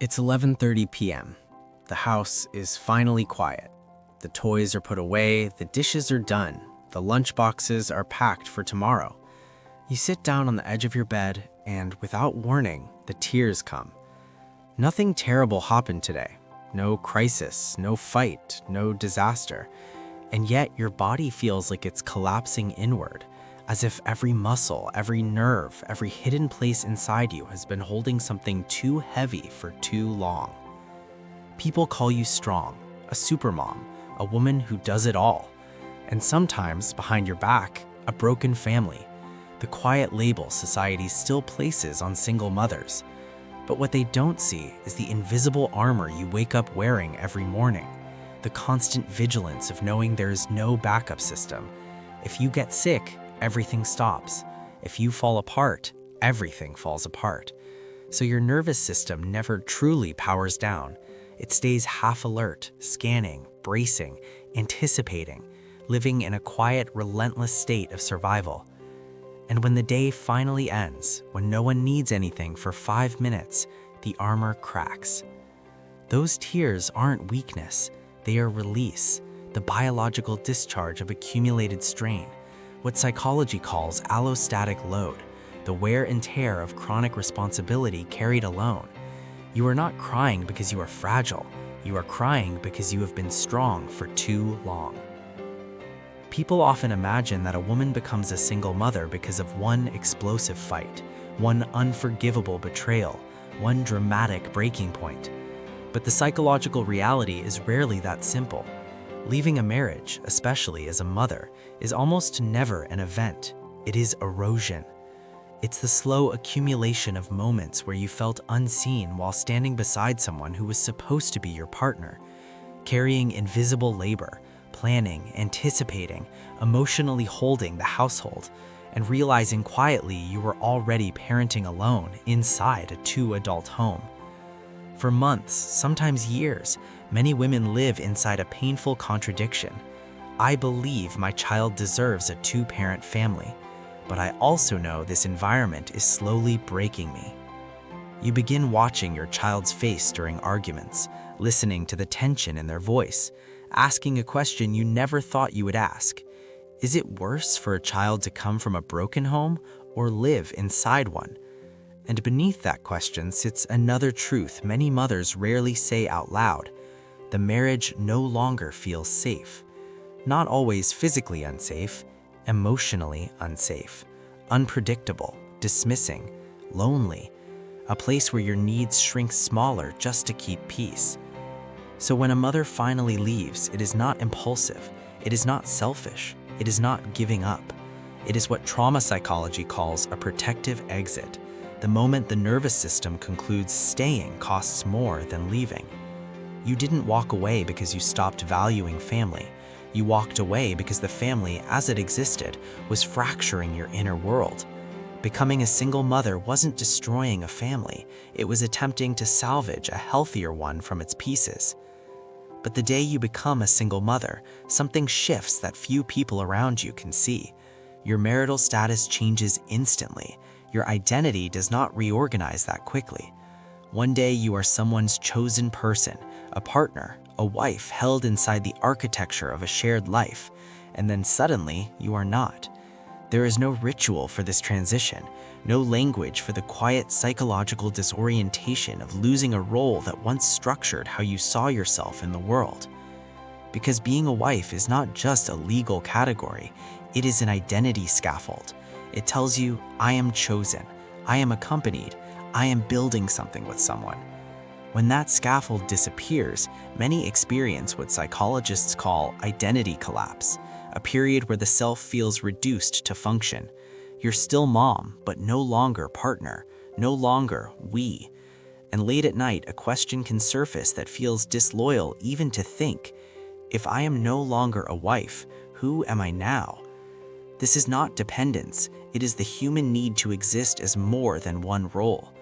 It's 11:30 p.m. The house is finally quiet. The toys are put away, the dishes are done, the lunch boxes are packed for tomorrow. You sit down on the edge of your bed, and without warning, the tears come. Nothing terrible happened today. No crisis, no fight, no disaster. And yet your body feels like it's collapsing inward, as if every muscle, every nerve, every hidden place inside you has been holding something too heavy for too long. People call you strong, a supermom, a woman who does it all. And sometimes, behind your back, a broken family, the quiet label society still places on single mothers. But what they don't see is the invisible armor you wake up wearing every morning, the constant vigilance of knowing there is no backup system. If you get sick, everything stops. If you fall apart, everything falls apart. So your nervous system never truly powers down. It stays half alert, scanning, bracing, anticipating, living in a quiet, relentless state of survival. And when the day finally ends, when no one needs anything for 5 minutes, the armor cracks. Those tears aren't weakness, they are release, the biological discharge of accumulated strain, what psychology calls allostatic load, the wear and tear of chronic responsibility carried alone. You are not crying because you are fragile, you are crying because you have been strong for too long. People often imagine that a woman becomes a single mother because of one explosive fight, one unforgivable betrayal, one dramatic breaking point. But the psychological reality is rarely that simple. Leaving a marriage, especially as a mother, is almost never an event. It is erosion. It's the slow accumulation of moments where you felt unseen while standing beside someone who was supposed to be your partner, carrying invisible labor, planning, anticipating, emotionally holding the household, and realizing quietly you were already parenting alone inside a two-adult home. For months, sometimes years, many women live inside a painful contradiction. I believe my child deserves a two-parent family, but I also know this environment is slowly breaking me. You begin watching your child's face during arguments, listening to the tension in their voice, asking a question you never thought you would ask. Is it worse for a child to come from a broken home or live inside one? And beneath that question sits another truth many mothers rarely say out loud. The marriage no longer feels safe. Not always physically unsafe, emotionally unsafe, unpredictable, dismissing, lonely, a place where your needs shrink smaller just to keep peace. So when a mother finally leaves, it is not impulsive, it is not selfish, it is not giving up. It is what trauma psychology calls a protective exit, the moment the nervous system concludes staying costs more than leaving. You didn't walk away because you stopped valuing family. You walked away because the family, as it existed, was fracturing your inner world. Becoming a single mother wasn't destroying a family, it was attempting to salvage a healthier one from its pieces. But the day you become a single mother, something shifts that few people around you can see. Your marital status changes instantly. Your identity does not reorganize that quickly. One day you are someone's chosen person, a partner, a wife held inside the architecture of a shared life, and then suddenly you are not. There is no ritual for this transition, no language for the quiet psychological disorientation of losing a role that once structured how you saw yourself in the world. Because being a wife is not just a legal category, it is an identity scaffold. It tells you, I am chosen, I am accompanied, I am building something with someone. When that scaffold disappears, many experience what psychologists call identity collapse, a period where the self feels reduced to function. You're still mom, but no longer partner, no longer we. And late at night, a question can surface that feels disloyal even to think. If I am no longer a wife, who am I now? This is not dependence, it is the human need to exist as more than one role.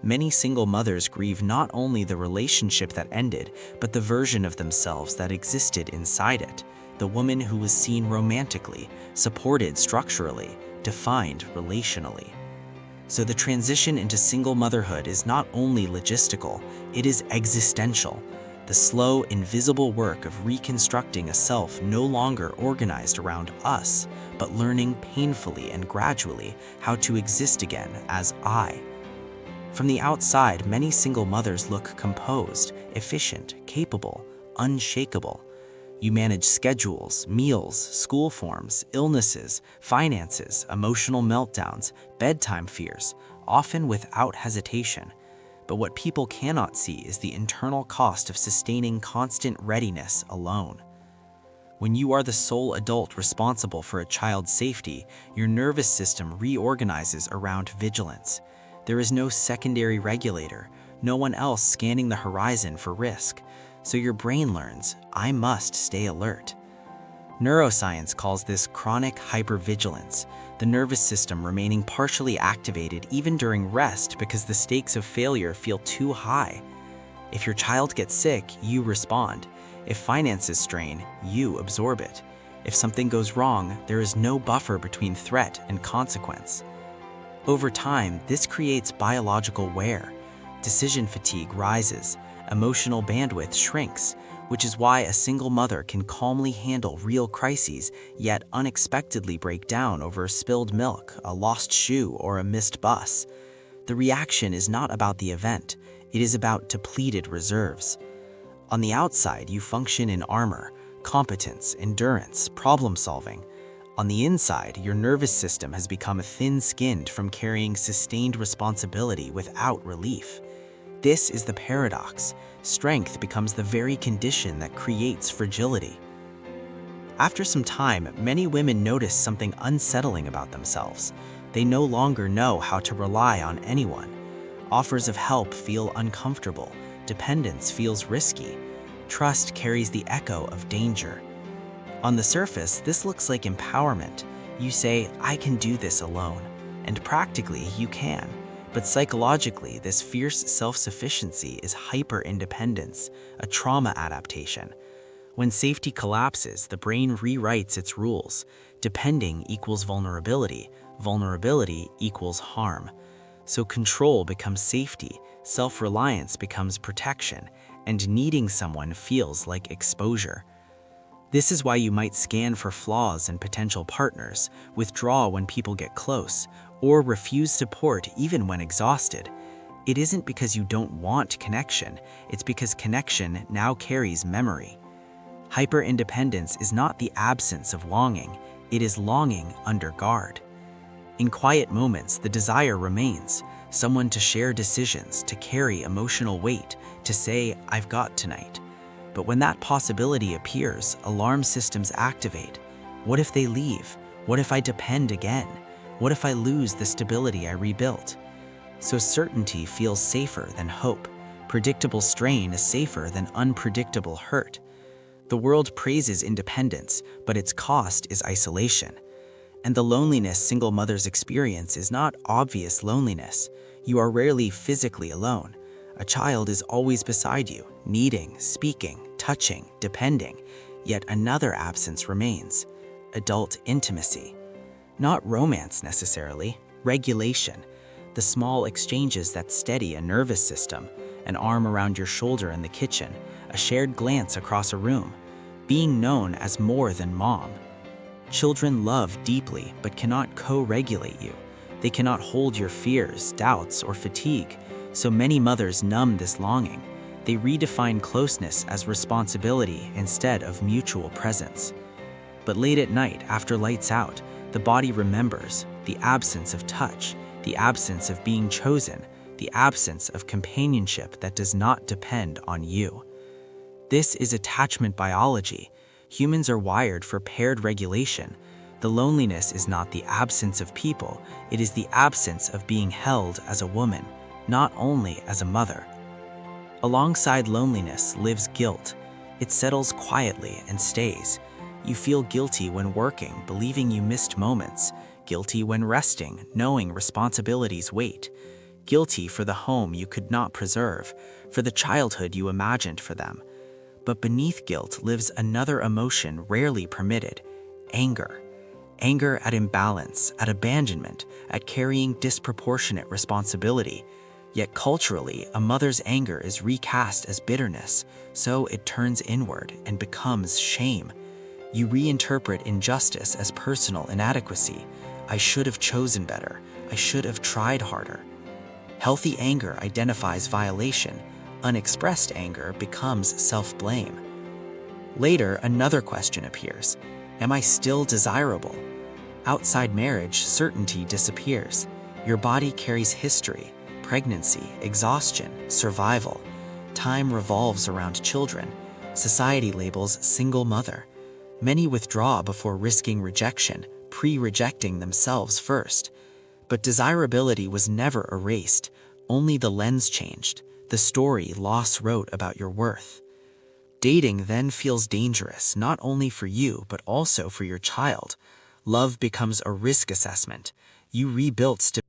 Many single mothers grieve not only the relationship that ended, but the version of themselves that existed inside it, the woman who was seen romantically, supported structurally, defined relationally. So the transition into single motherhood is not only logistical, it is existential. The slow, invisible work of reconstructing a self no longer organized around us, but learning painfully and gradually how to exist again as I. From the outside, many single mothers look composed, efficient, capable, unshakable. You manage schedules, meals, school forms, illnesses, finances, emotional meltdowns, bedtime fears, often without hesitation. But what people cannot see is the internal cost of sustaining constant readiness alone. When you are the sole adult responsible for a child's safety, your nervous system reorganizes around vigilance. There is no secondary regulator, no one else scanning the horizon for risk. So your brain learns, I must stay alert. Neuroscience calls this chronic hypervigilance, the nervous system remaining partially activated even during rest because the stakes of failure feel too high. If your child gets sick, you respond. If finances strain, you absorb it. If something goes wrong, there is no buffer between threat and consequence. Over time, this creates biological wear. Decision fatigue rises. Emotional bandwidth shrinks, which is why a single mother can calmly handle real crises, yet unexpectedly break down over spilled milk, a lost shoe, or a missed bus. The reaction is not about the event, it is about depleted reserves. On the outside, you function in armor, competence, endurance, problem solving. On the inside, your nervous system has become thin-skinned from carrying sustained responsibility without relief. This is the paradox. Strength becomes the very condition that creates fragility. After some time, many women notice something unsettling about themselves. They no longer know how to rely on anyone. Offers of help feel uncomfortable. Dependence feels risky. Trust carries the echo of danger. On the surface, this looks like empowerment. You say, I can do this alone. And practically, you can. But psychologically, this fierce self-sufficiency is hyper-independence, a trauma adaptation. When safety collapses, the brain rewrites its rules. Depending equals vulnerability, vulnerability equals harm. So control becomes safety, self-reliance becomes protection, and needing someone feels like exposure. This is why you might scan for flaws in potential partners, withdraw when people get close, or refuse support even when exhausted. It isn't because you don't want connection, it's because connection now carries memory. Hyper-independence is not the absence of longing, it is longing under guard. In quiet moments, the desire remains, someone to share decisions, to carry emotional weight, to say, I've got tonight. But when that possibility appears, alarm systems activate. What if they leave? What if I depend again? What if I lose the stability I rebuilt? So certainty feels safer than hope. Predictable strain is safer than unpredictable hurt. The world praises independence, but its cost is isolation. And the loneliness single mothers experience is not obvious loneliness. You are rarely physically alone. A child is always beside you, needing, speaking, touching, depending. Yet another absence remains: adult intimacy. Not romance necessarily, regulation. The small exchanges that steady a nervous system, an arm around your shoulder in the kitchen, a shared glance across a room, being known as more than mom. Children love deeply but cannot co-regulate you. They cannot hold your fears, doubts, or fatigue, so many mothers numb this longing. They redefine closeness as responsibility instead of mutual presence. But late at night, after lights out, the body remembers the absence of touch, the absence of being chosen, the absence of companionship that does not depend on you. This is attachment biology. Humans are wired for paired regulation. The loneliness is not the absence of people, it is the absence of being held as a woman, not only as a mother. Alongside loneliness lives guilt. It settles quietly and stays. You feel guilty when working, believing you missed moments. Guilty when resting, knowing responsibilities wait. Guilty for the home you could not preserve, for the childhood you imagined for them. But beneath guilt lives another emotion rarely permitted: anger. Anger at imbalance, at abandonment, at carrying disproportionate responsibility. Yet culturally, a mother's anger is recast as bitterness, so it turns inward and becomes shame. You reinterpret injustice as personal inadequacy. I should have chosen better. I should have tried harder. Healthy anger identifies violation. Unexpressed anger becomes self-blame. Later, another question appears. Am I still desirable? Outside marriage, certainty disappears. Your body carries history, pregnancy, exhaustion, survival. Time revolves around children. Society labels single mother. Many withdraw before risking rejection, pre-rejecting themselves first. But desirability was never erased, only the lens changed, the story loss wrote about your worth. Dating then feels dangerous, not only for you, but also for your child. Love becomes a risk assessment. You rebuilt stability.